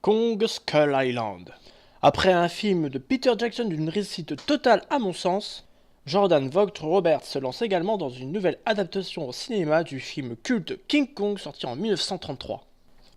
Kong Skull Island. Après un film de Peter Jackson d'une réussite totale à mon sens, Jordan Vogt Roberts se lance également dans une nouvelle adaptation au cinéma du film culte King Kong sorti en 1933.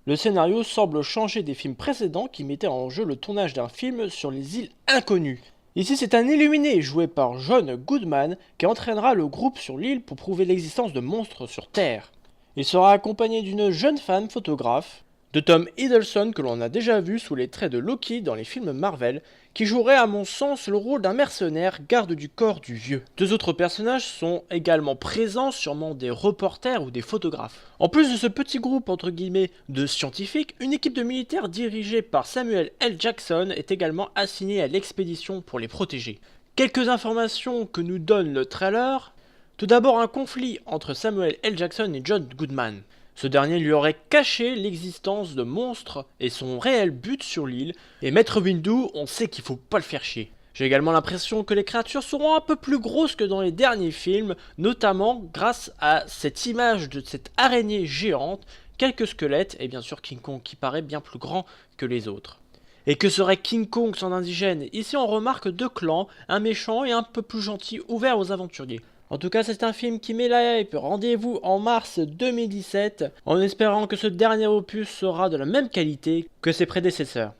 Le scénario semble changer des films précédents qui mettaient en jeu le tournage d'un film sur les îles inconnues. Ici, c'est un illuminé joué par John Goodman qui entraînera le groupe sur l'île pour prouver l'existence de monstres sur Terre. Il sera accompagné d'une jeune femme photographe, de Tom Hiddleston que l'on a déjà vu sous les traits de Loki dans les films Marvel, qui jouerait à mon sens le rôle d'un mercenaire garde du corps du vieux. Deux autres personnages sont également présents, sûrement des reporters ou des photographes. En plus de ce petit groupe entre guillemets de scientifiques, une équipe de militaires dirigée par Samuel L. Jackson est également assignée à l'expédition pour les protéger. Quelques informations que nous donne le trailer. Tout d'abord un conflit entre Samuel L. Jackson et John Goodman. Ce dernier lui aurait caché l'existence de monstres et son réel but sur l'île, et Maître Windu, on sait qu'il faut pas le faire chier. J'ai également l'impression que les créatures seront un peu plus grosses que dans les derniers films, notamment grâce à cette image de cette araignée géante, quelques squelettes et bien sûr King Kong qui paraît bien plus grand que les autres. Et que serait King Kong sans indigène? Ici on remarque deux clans, un méchant et un peu plus gentil ouvert aux aventuriers. En tout cas, c'est un film qui met la hype. Rendez-vous en mars 2017, en espérant que ce dernier opus sera de la même qualité que ses prédécesseurs.